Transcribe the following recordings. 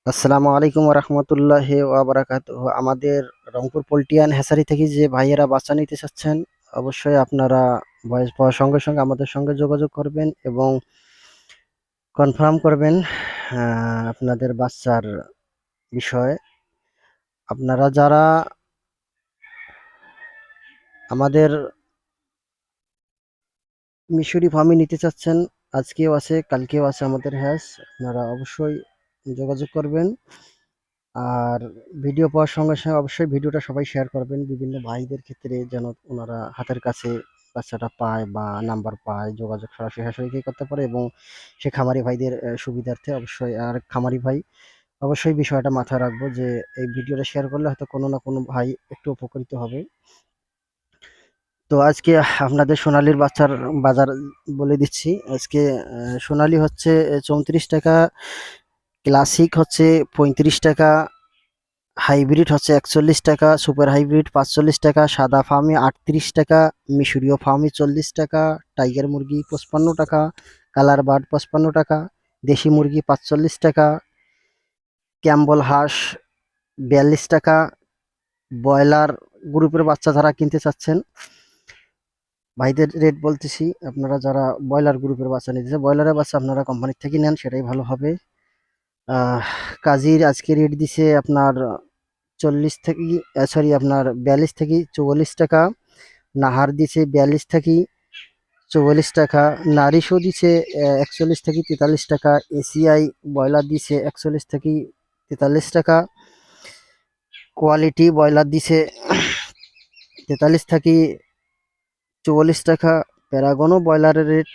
আসসালামু আলাইকুম রহমতুল্লাহি ওয়াবারাকাতুহু। আমাদের রংপুর পোল্ট্রি হ্যাচারি থেকে যে ভাইয়েরা বাচ্চা নিতে চাচ্ছেন, অবশ্যই আপনারা বয়স পাওয়ার সঙ্গে সঙ্গে আমাদের সঙ্গে যোগাযোগ করবেন এবং কনফার্ম করবেন আপনাদের বাচ্চার বিষয়ে। আপনারা যারা আমাদের মিশরি ফার্মে নিতে চাচ্ছেন, আজকেও আছে কালকেও আছে আমাদের হ্যাস, আপনারা অবশ্যই যোগাযোগ করবেন। আর ভিডিও পাওয়ার সঙ্গে সঙ্গে অবশ্যই ভিডিওটা সবাই শেয়ার করবেন বিভিন্ন ভাইদের ক্ষেত্রে, যেন ওনারা হাতের কাছে বাচ্চাটা পায় বা নাম্বার পায়, যোগাযোগ সরাসরি হাসারিকে করতে পারে এবং সে খামারি ভাইদের সুবিধার্থে অবশ্যই। আর খামারি ভাই অবশ্যই বিষয়টা মাথায় রাখবো যে এই ভিডিওটা শেয়ার করলে হয়তো কোনো না কোনো ভাই একটু উপকৃত হবে। তো আজকে আপনাদের সোনালীর বাচ্চার বাজার বলে দিচ্ছি। আজকে সোনালী হচ্ছে 34 টাকা, ক্লাসিক হচ্ছে 35 টাকা, হাইব্রিড হচ্ছে 41 টাকা, সুপার হাইব্রিড 45 টাকা, সাদা ফার্মি 38 টাকা, মিশরীয় ফার্মি 40 টাকা, টাইগার মুরগি 55 টাকা, কালার বার্ড 55 টাকা, দেশি মুরগি 45 টাকা, ক্যাম্বল হাঁস 42 টাকা। ব্রয়লার গ্রুপের বাচ্চা যারা কিনতে চাচ্ছেন, ভাইদের রেট বলতেছি, আপনারা যারা ব্রয়লার গ্রুপের বাচ্চা নিতে চান, ব্রয়লারের বাচ্চা আপনারা কোম্পানির থেকে নেন, সেটাই ভালো হবে। কাজীর আজকে রেট দিছে আপনার 40 থেকে, সরি আপনার 42 থেকে 44 টাকা। নাহার দিছে 42 থেকে 44 টাকা। নারিশও দিছে 41 থেকে 43 টাকা। এসিআই ব্রয়লার দিছে 41 থেকে 43 টাকা। কোয়ালিটি ব্রয়লার দিছে 43 থেকে 44 টাকা। প্যারাগনও ব্রয়লারের রেট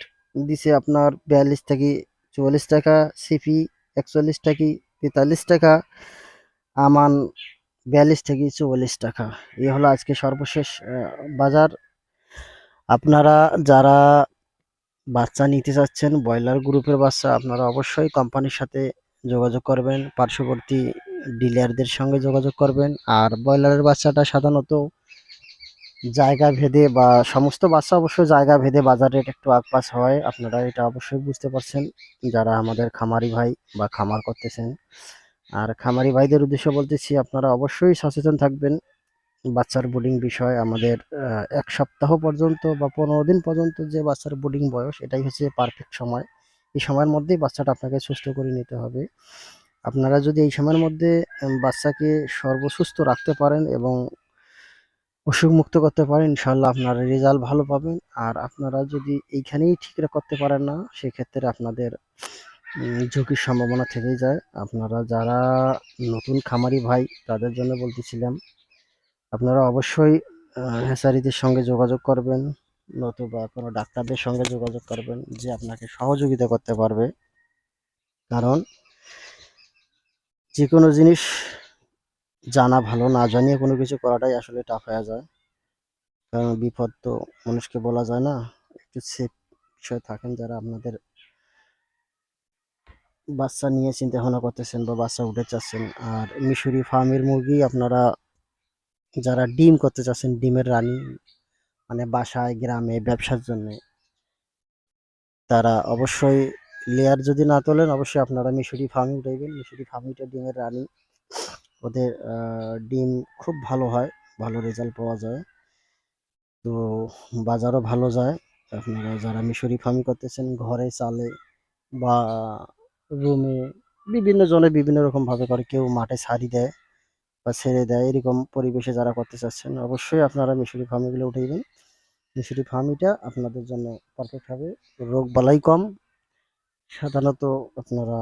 দিছে আপনার 42 থেকে 44 টাকা। সিপি 41 থেকে 43 টাকা। আমান 42 থেকে 44 টাকা। এই হলো আজকে সর্বশেষ বাজার। আপনারা যারা বাচ্চা নিতে চাচ্ছেন ব্রয়লার গ্রুপের বাচ্চা, আপনারা অবশ্যই কোম্পানির সাথে যোগাযোগ করবেন, পার্শ্ববর্তী ডিলারদের সঙ্গে যোগাযোগ করবেন। আর ব্রয়লারের বাচ্চাটা সাধারণত জায়গা ভেদে বা সমস্ত বাচ্চা অবশ্য জায়গা ভেদে বাজার রেট একটু আগপাস হয়, আপনারা এটা অবশ্যই বুঝতে পারছেন যারা আমাদের খামারি ভাই বা খামার করতেছেন। আর খামারি ভাইদের উদ্দেশ্য বলতেছি, আপনারা অবশ্যই সচেতন থাকবেন বাচ্চার ব্রুডিং বিষয়। আমাদের 1 সপ্তাহ পর্যন্ত বা 15 দিন পর্যন্ত যে বাচ্চার ব্রুডিং বয়স, এটাই হচ্ছে পারফেক্ট সময়। এই সময়ের মধ্যেই বাচ্চাটা আপনাকে সুস্থ করে নিতে হবে। আপনারা যদি এই সময়ের মধ্যে বাচ্চাকে সর্বসুস্থ রাখতে পারেন এবং অসুখ মুক্ত করতে পারেন, ইনশাল্লাহ আপনারা রেজাল্ট ভালো পাবেন। আর আপনারা যদি এইখানেই ঠিক করতে পারেন না, সেক্ষেত্রে আপনাদের ঝুঁকির সম্ভাবনা থেকেই যায়। আপনারা যারা নতুন খামারি ভাই, তাদের জন্য বলতেছিলাম, আপনারা অবশ্যই হ্যাচারিদের সঙ্গে যোগাযোগ করবেন, নতুবা কোনো ডাক্তারদের সঙ্গে যোগাযোগ করবেন যে আপনাকে সহযোগিতা করতে পারবে। কারণ যে কোনো জিনিস জানা ভালো, না জানিয়ে কোনো কিছু করাটাই আসলে টাফ হয়ে যায়। কারণ বিপদ তো মানুষকে বলা যায় না। একটু সেফ বিষয়ে থাকেন যারা আপনাদের বাচ্চা নিয়ে চিন্তা ভাবনা করতেছেন বা বাচ্চা উঠে চাচ্ছেন। আর মিশরি ফার্মের মুরগি আপনারা যারা ডিম করতে চাচ্ছেন, ডিমের রানী, মানে বাসায় গ্রামে ব্যবসার জন্য, তারা অবশ্যই লেয়ার যদি না তোলেন, অবশ্যই আপনারা মিশরি ফার্মে উঠাইবেন। মিশরি ফার্মিটা ডিমের রানী, ওদের ডিম খুব ভালো হয়, ভালো রেজাল্ট পাওয়া যায়, তো বাজারও ভালো যায়। আপনারা যারা মিশরি ফার্ম করতেছেন ঘরে চালে বা রুমে, বিভিন্ন জনে বিভিন্ন রকম ভাবে করে, কেউ মাঠে ছাড়ি দেয় বা ছেড়ে দেয়, এরকম পরিবেশে যারা করতে চাচ্ছেন, অবশ্যই আপনারা মিশরি ফার্মিগুলো উঠাইবেন। মিশরি ফার্মিটা আপনাদের জন্য পারফেক্ট হবে, রোগ বালাই কম। সাধারণত আপনারা